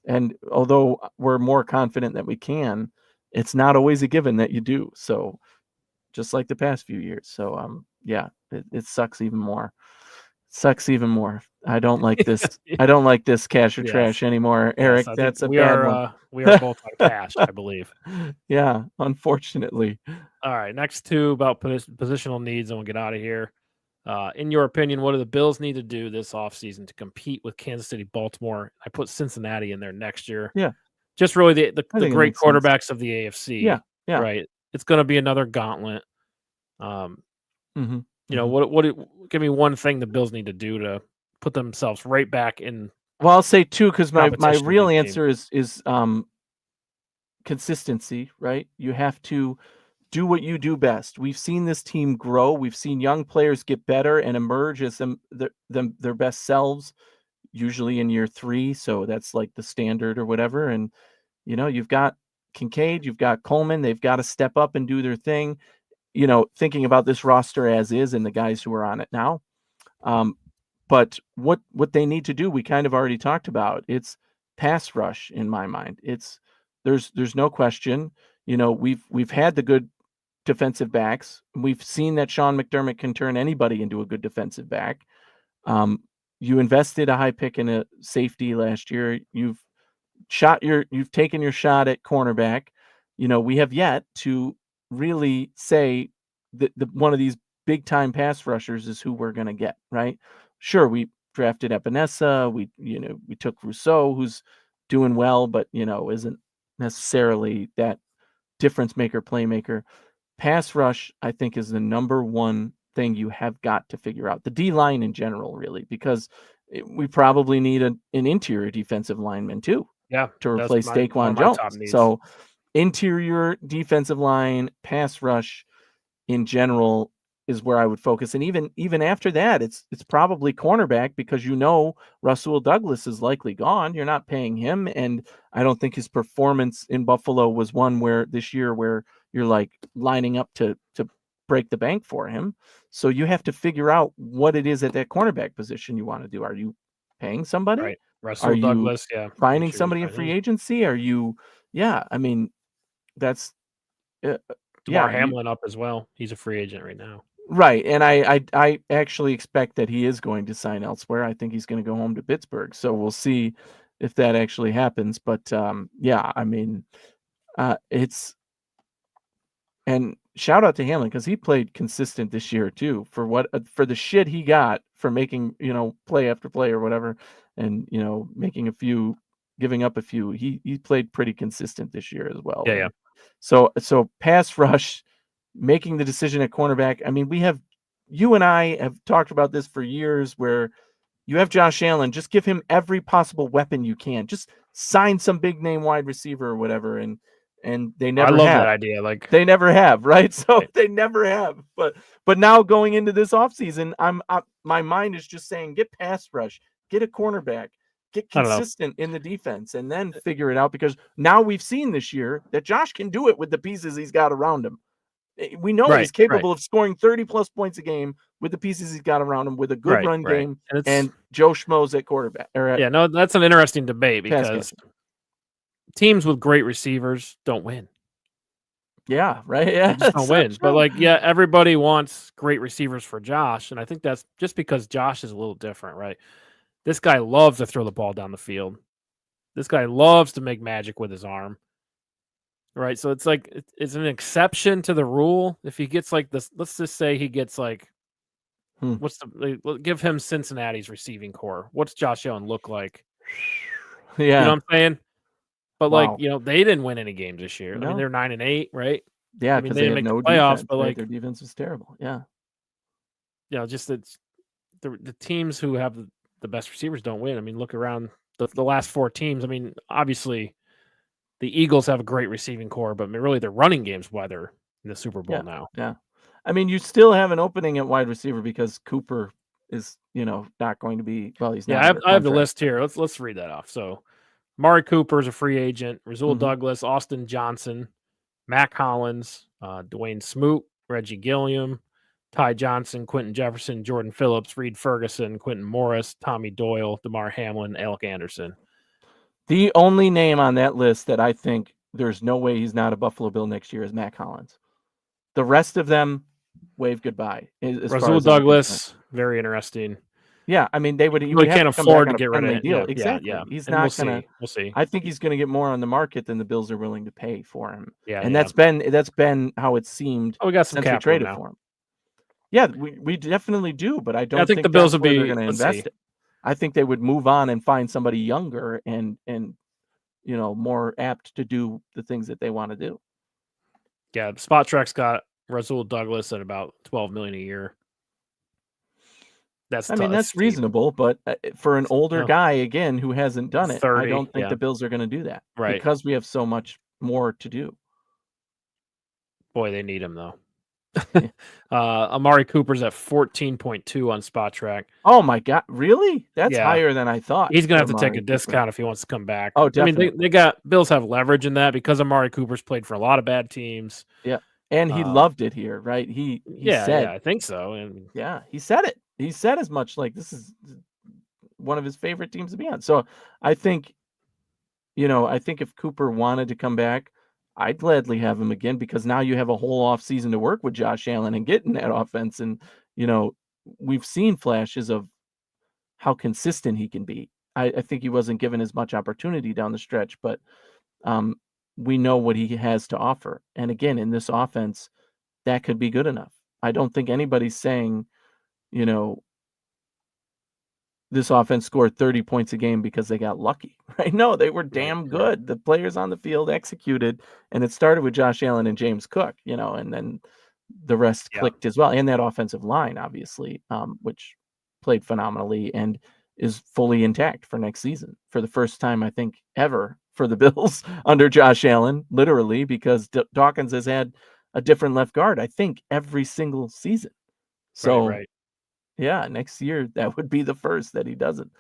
And although we're more confident that we can, it's not always a given that you do. So just like the past few years. So it sucks even more. I don't like this. I don't like this cash or trash anymore, Eric. Yes, that's a we bad are, one. We are both on cash, I believe. Yeah, unfortunately. All right, next two about positional needs, and we'll get out of here. In your opinion, what do the Bills need to do this offseason to compete with Kansas City, Baltimore? I put Cincinnati in there next year. Yeah. Just really the great quarterbacks sense. of the AFC. Yeah. Right. It's going to be another gauntlet. What give me one thing the Bills need to do to put themselves right back in. Well, I'll say two, because my real competition answer is consistency, right? You have to do what you do best. We've seen this team grow. We've seen young players get better and emerge as their best selves, usually in year 3. So that's like the standard or whatever. And you've got Kincaid, you've got Coleman. They've got to step up and do their thing. Thinking about this roster as is and the guys who are on it now. But what they need to do, we kind of already talked about. It's pass rush in my mind. There's no question. we've had the good defensive backs. We've seen that Sean McDermott can turn anybody into a good defensive back. You invested a high pick in a safety last year. You've taken your shot at cornerback. We have yet to really say that one of these big time pass rushers is who we're going to get, right? Sure, we drafted Epinesa. We took Rousseau, who's doing well, but isn't necessarily that difference maker, playmaker. Pass rush, I think, is the number one thing you have got to figure out. The D line in general, really, because we probably need an interior defensive lineman too. Yeah, to replace Daquan Jones. So interior defensive line, pass rush in general is where I would focus. And even after that, it's probably cornerback, because Rasul Douglas is likely gone. You're not paying him, and I don't think his performance in Buffalo was one where this year where you're like lining up to break the bank for him. So you have to figure out what it is at that cornerback position you want to do. Are you paying somebody? Right. Rasul Douglas, yeah. Finding somebody in free agency? Are you? Yeah, I mean, that's Damar Hamlin up as well. He's a free agent right now. Right, and I actually expect that he is going to sign elsewhere. I think he's going to go home to Pittsburgh. So we'll see if that actually happens. But yeah, I mean, it's and shout out to Hamlin, because he played consistent this year too. For the shit he got for making play after play or whatever, and giving up a few, he played pretty consistent this year as well. Yeah. So pass rush, making the decision at cornerback. I mean, you and I have talked about this for years, where you have Josh Allen, just give him every possible weapon you can. Just sign some big name wide receiver or whatever, and they never have. I love that idea. Like, they never have, right? So they never have. But now going into this offseason, my mind is just saying, get pass rush, get a cornerback, get consistent in the defense, and then figure it out, because now we've seen this year that Josh can do it with the pieces he's got around him. We know he's capable of scoring 30-plus points a game with the pieces he's got around him, with a good run game, and Joe Schmo's at quarterback. That's an interesting debate, because teams with great receivers don't win. Yeah, right. Yeah, they just don't win. But everybody wants great receivers for Josh, and I think that's just because Josh is a little different, right? This guy loves to throw the ball down the field. This guy loves to make magic with his arm. Right. So it's like it's an exception to the rule. If he gets like this, let's just say he gets like give him Cincinnati's receiving core. What's Josh Allen look like? Yeah. You know what I'm saying? But they didn't win any games this year. No. I mean, they're 9-8, right? Yeah, I mean, they didn't make no the playoffs, defense, but their defense was terrible. Yeah. Just it's the teams who have the best receivers don't win. I mean, look around the last four teams. I mean, obviously the Eagles have a great receiving core, but really their running game's why they're in the Super Bowl now. Yeah. I mean, you still have an opening at wide receiver, because Cooper is, not going to be, well, he's not. Yeah, I have the list here. Let's read that off. So Amari Cooper is a free agent, Rasul Douglas, Austin Johnson, Mac Hollins, Dwayne Smoot, Reggie Gilliam, Ty Johnson, Quentin Jefferson, Jordan Phillips, Reed Ferguson, Quentin Morris, Tommy Doyle, Damar Hamlin, Alec Anderson. The only name on that list that I think there's no way he's not a Buffalo Bill next year is Mac Hollins. The rest of them, wave goodbye. Rasul Douglas, very interesting. Yeah, I mean, he can't afford to get rid of deal. Exactly. Yeah. He's not going to. We'll see. I think he's going to get more on the market than the Bills are willing to pay for him. Yeah, and that's been how it seemed. We got some cap traded now. For him. Yeah, we definitely do, but I don't think the Bills would be going to invest it. I think they would move on and find somebody younger and more apt to do the things that they want to do. Yeah, Spot Track's got Rasul Douglas at about $12 million a year. That's reasonable, but for an older guy again who hasn't done it, 30, I don't think the Bills are going to do that, right? Because we have so much more to do. Boy, they need him though. Amari Cooper's at 14.2 on Spot Track. Oh my God, really? That's higher than I thought. He's gonna have to take a discount if he wants to come back. Oh, definitely. I mean, Bills have leverage in that because Amari Cooper's played for a lot of bad teams. Yeah, and he loved it here, right? He said, I think so. And he said it. He said as much, like this is one of his favorite teams to be on. So I think, if Cooper wanted to come back, I'd gladly have him again, because now you have a whole off season to work with Josh Allen and get in that offense. And, we've seen flashes of how consistent he can be. I think he wasn't given as much opportunity down the stretch, but we know what he has to offer. And again, in this offense, that could be good enough. I don't think anybody's saying, this offense scored 30 points a game because they got lucky, right? No, they were damn good. The players on the field executed, and it started with Josh Allen and James Cook, and then the rest clicked as well. And that offensive line, obviously, which played phenomenally and is fully intact for next season for the first time, I think, ever for the Bills under Josh Allen, literally, because Dawkins has had a different left guard, I think, every single season. So, Right. yeah, next year that would be the first that he doesn't.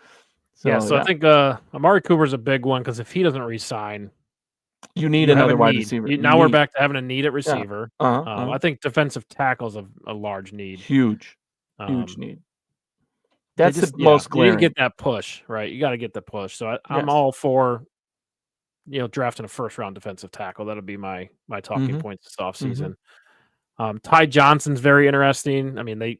So I think Amari Cooper's a big one, because if he doesn't re-sign, you need another wide receiver. Now we're back to having a need at receiver. Yeah. I think defensive tackle's a large need. Huge need. That's the most glaring. You need to get that push, right? You got to get the push. So I'm all for, drafting a first-round defensive tackle. That'll be my talking points this offseason. Ty Johnson's very interesting. I mean,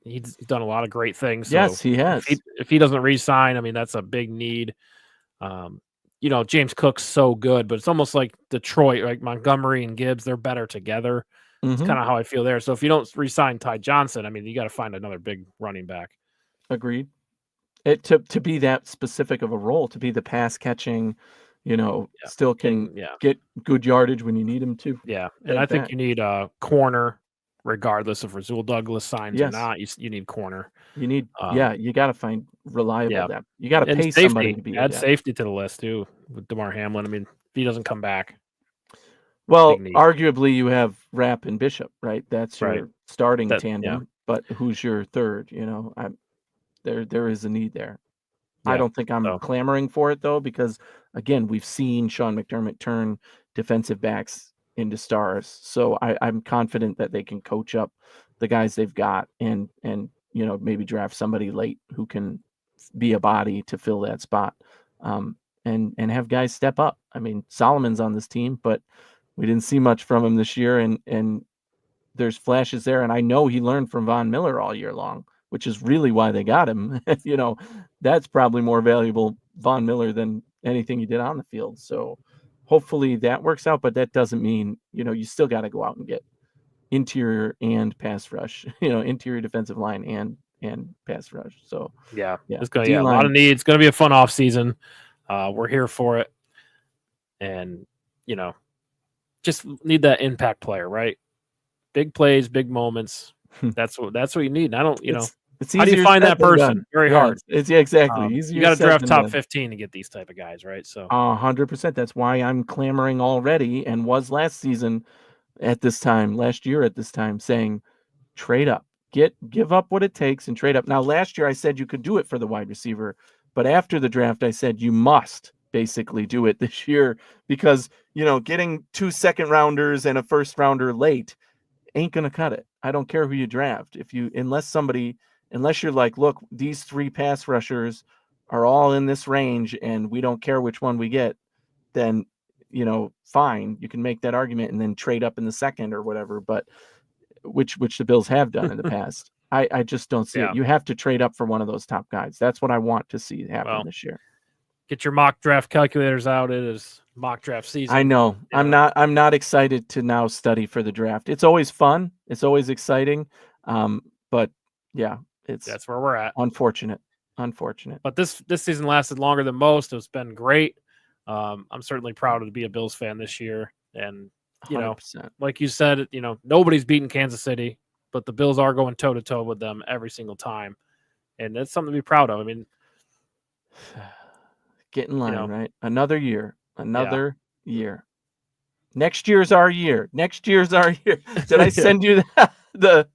he's done a lot of great things. So yes, he has. If he doesn't re-sign, I mean, that's a big need. James Cook's so good, but it's almost like Detroit, like Montgomery and Gibbs, they're better together. It's kind of how I feel there. So if you don't re-sign Ty Johnson, I mean, you got to find another big running back. Agreed. To be that specific of a role, to be the pass catching, still can get good yardage when you need him to. Yeah, and I think you need a corner, regardless if Rasul Douglas signs or not. You need corner. You need, you got to find reliable depth. You got to pay somebody to be. Add safety to the list too with DeMar Hamlin. I mean, if he doesn't come back. Well, arguably you have Rapp and Bishop, right? That's your starting tandem. But who's your third? There is a need there. I don't think I'm clamoring for it, though, because, again, we've seen Sean McDermott turn defensive backs into stars. So I'm confident that they can coach up the guys they've got and maybe draft somebody late who can be a body to fill that spot, and have guys step up. I mean, Solomon's on this team, but we didn't see much from him this year, and there's flashes there. And I know he learned from Von Miller all year long, which is really why they got him. That's probably more valuable, Von Miller, than anything he did on the field. So hopefully that works out, but that doesn't mean, you still got to go out and get interior and pass rush, interior defensive line and pass rush. So it's going to be a lot of needs. It's going to be a fun off season. We're here for it. And, just need that impact player, right? Big plays, big moments. That's what you need. And I don't, it's how do you find that person? Very hard. It's exactly. You got to draft top 15 to get these type of guys, right? So 100%. That's why I'm clamoring already, and was last season last year at this time, saying trade up, give up what it takes and trade up. Now, last year I said you could do it for the wide receiver, but after the draft I said you must basically do it this year, because getting 2 second rounders and a first rounder late ain't gonna cut it. I don't care who you draft. Unless you're like, look, these 3 pass rushers are all in this range and we don't care which one we get, then fine, you can make that argument and then trade up in the second or whatever, but which the Bills have done in the past. I just don't see it. You have to trade up for one of those top guys. That's what I want to see happen this year. Get your mock draft calculators out. It is mock draft season. I know. I'm not excited to now study for the draft. It's always fun. It's always exciting. But yeah, that's where we're at. Unfortunate. But this season lasted longer than most. It's been great. I'm certainly proud to be a Bills fan this year. And 100%. Like you said, nobody's beaten Kansas City, but the Bills are going toe to toe with them every single time, and that's something to be proud of. I mean, get in line, right? Another year. Year. Next year's our year. Did I send you the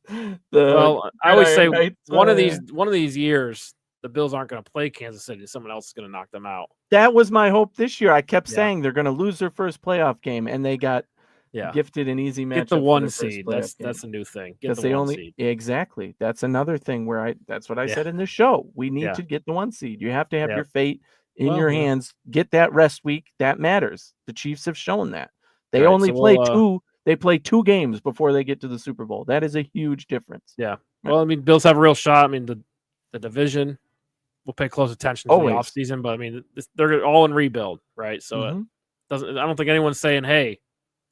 well, I always say one of these years the Bills aren't going to play Kansas City. Someone else is going to knock them out. That was my hope this year. I kept saying they're going to lose their first playoff game, and they got gifted an easy matchup. Get the 1 seed. That's a new thing. Get the 1 seed. Exactly. That's another thing where that's what I said in the show. We need to get the 1 seed. You have to have your fate in your hands. Get that rest week. That matters. The Chiefs have shown that. They Right, only so play we'll, two. They play 2 games before they get to the Super Bowl. That is a huge difference. Yeah. Well, I mean, Bills have a real shot. I mean, the division, we'll pay close attention to the Always. offseason, but I mean, they're all in rebuild, right? So Mm-hmm. I don't think anyone's saying, hey,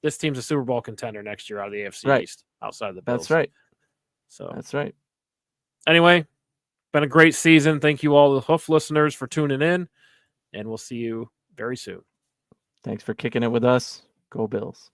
this team's a Super Bowl contender next year out of the AFC Right. East outside of the Bills. That's right. So That's right. anyway, been a great season. Thank you all the Hoof listeners for tuning in, and we'll see you very soon. Thanks for kicking it with us. Go Bills.